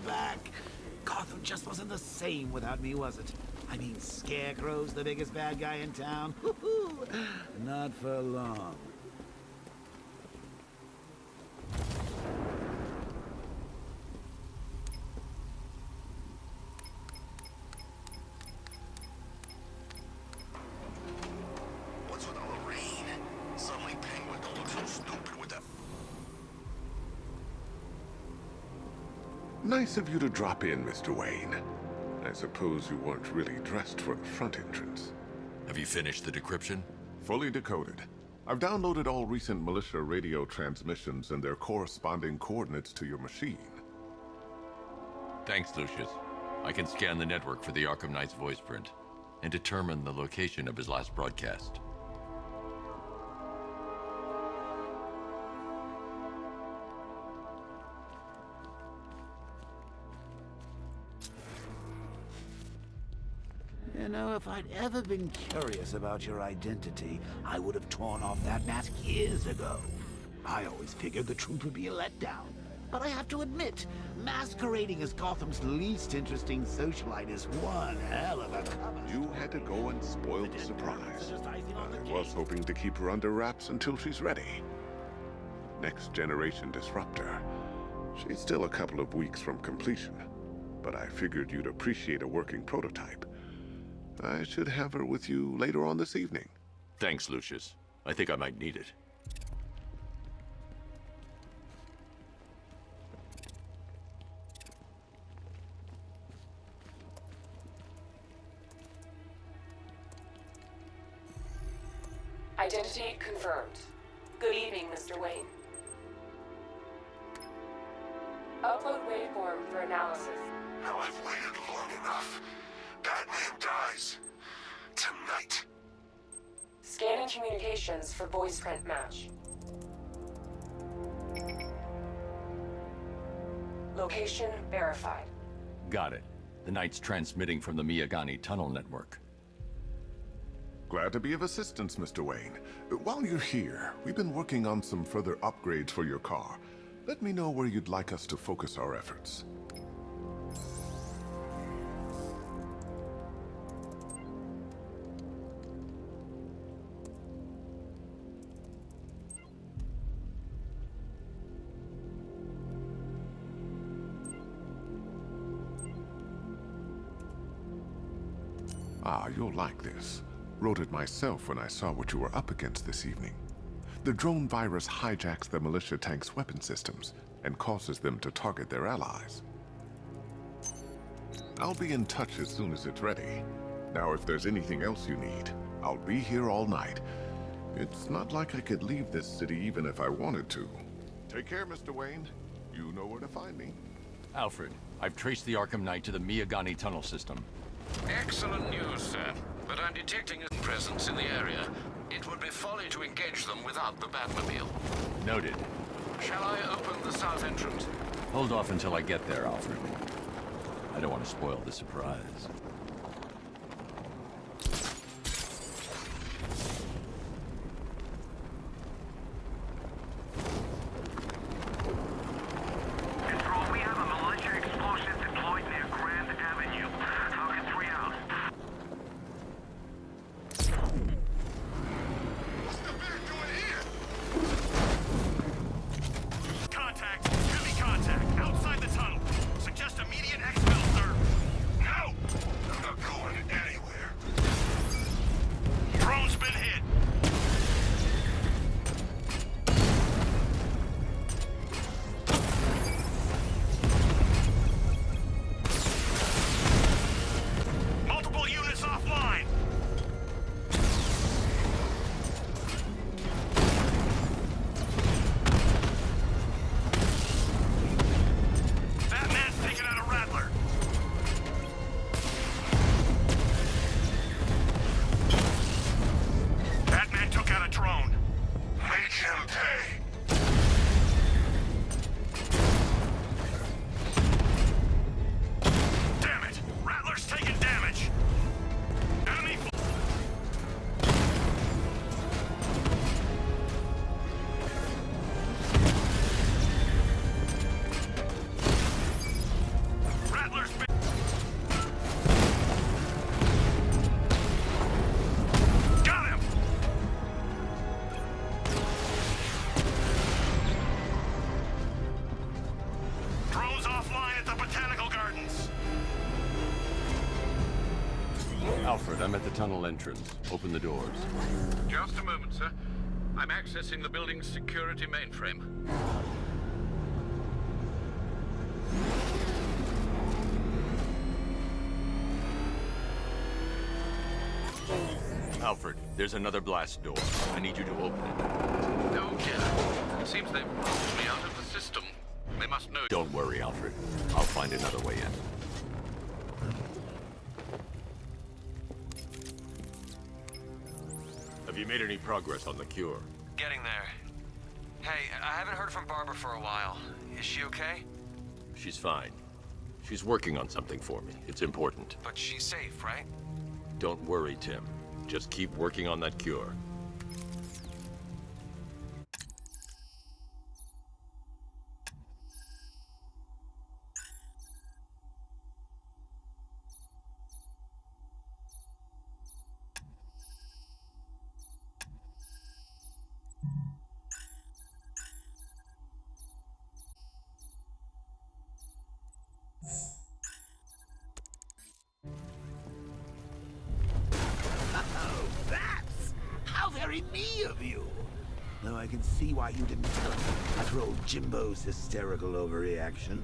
back. Gotham just wasn't the same without me, was it? I mean, Scarecrow's the biggest bad guy in town. Not for long. What's with all the rain? Suddenly Penguin don't look so stupid with that. Nice of you to drop in, Mr. Wayne. I suppose you weren't really dressed for the front entrance. Have you finished the decryption? Fully decoded. I've downloaded all recent militia radio transmissions and their corresponding coordinates to your machine. Thanks, Lucius. I can scan the network for the Arkham Knight's voice print and determine the location of his last broadcast. You know, if I'd ever been curious about your identity, I would have torn off that mask years ago. I always figured the truth would be a letdown. But I have to admit, masquerading as Gotham's least interesting socialite is one hell of a cover. You had to go and spoil the surprise. I was hoping to keep her under wraps until she's ready. Next generation disruptor. She's still a couple of weeks from completion, but I figured you'd appreciate a working prototype. I should have her with you later on this evening. Thanks, Lucius. I think I might need it. Identity confirmed. Good evening, Mr. Wayne. Upload waveform for analysis. Now I've waited long enough. Batman dies. Tonight. Scanning communications for voice print match. Location verified. Got it. The Knight's transmitting from the Miyagani tunnel network. Glad to be of assistance, Mr. Wayne. While you're here, we've been working on some further upgrades for your car. Let me know where you'd like us to focus our efforts. Ah, you'll like this. Wrote it myself when I saw what you were up against this evening. The drone virus hijacks the militia tank's weapon systems and causes them to target their allies. I'll be in touch as soon as it's ready. Now, if there's anything else you need, I'll be here all night. It's not like I could leave this city even if I wanted to. Take care, Mr. Wayne. You know where to find me. Alfred, I've traced the Arkham Knight to the Miyagani tunnel system. Excellent news, sir. But I'm detecting a presence in the area. It would be folly to engage them without the Batmobile. Noted. Shall I open the south entrance? Hold off until I get there, Alfred. I don't want to spoil the surprise. Control, we have a militia explosive deployed near Grand Avenue. Falcon 3 out. What's the bear doing here? Contact! Heavy contact! Outside the tunnel! Suggest immediate exfil, sir! No! Alfred, I'm at the tunnel entrance. Open the doors. Just a moment, sir. I'm accessing the building's security mainframe. Alfred, there's another blast door. I need you to open it. Oh, dear. Seems they've locked me out of the system. They must know... Don't worry, Alfred. I'll find another way in. Have you made any progress on the cure? Getting there. Hey, I haven't heard from Barbara for a while. Is she okay? She's fine. She's working on something for me. It's important. But she's safe, right? Don't worry, Tim. Just keep working on that cure. Oh, that's how very me of you. Though I can see why you didn't tell him after old Jimbo's hysterical overreaction.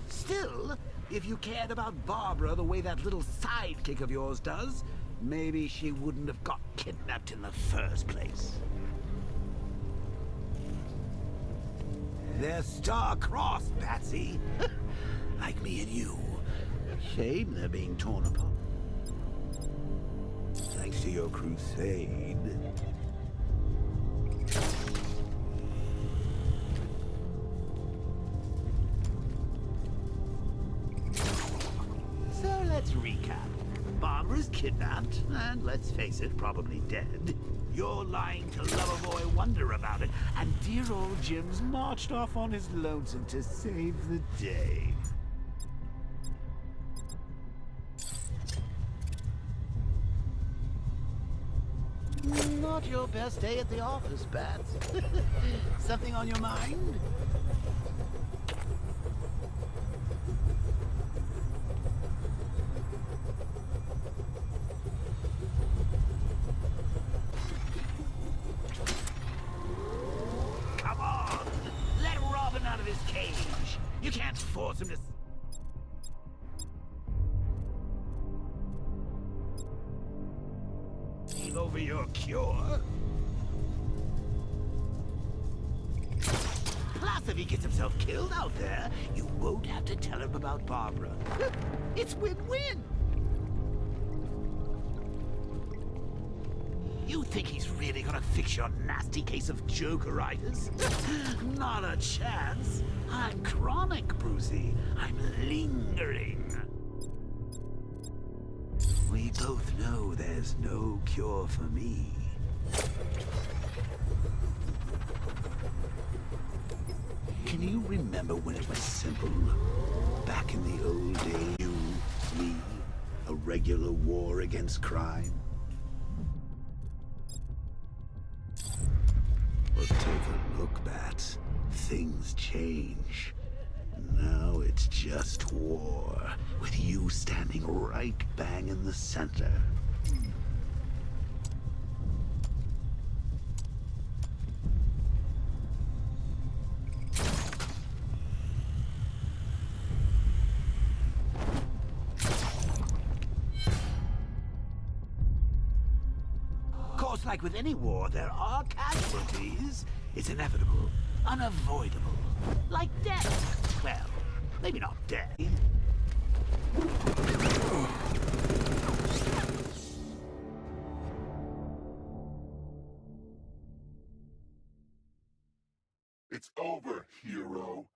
Still, if you cared about Barbara the way that little sidekick of yours does, maybe she wouldn't have got kidnapped in the first place. They're star-crossed, Patsy. Like me and you. Shame they're being torn apart. Thanks to your crusade. So let's recap. Barbara's kidnapped, and let's face it, probably dead. You're lying to Loverboy Wonder about it, and dear old Jim's marched off on his lonesome to save the day. Not your best day at the office, Bats. Something on your mind? Come on! Let Robin out of his cage! You can't force him to... over your cure. Plus, if he gets himself killed out there, you won't have to tell him about Barbara. It's win-win. You think he's really gonna fix your nasty case of Jokeritis? Not a chance. I'm chronic, Brucey. I'm lingering. We both know there's no cure for me. Can you remember when it was simple? Back in the old days, you, me, a regular war against crime? Well, take a look, Bats. Things change. Now it's just war, with you standing right bang in the center. Of course, like with any war, there are casualties. It's inevitable, unavoidable, like death. Well, maybe not death. It's over, hero.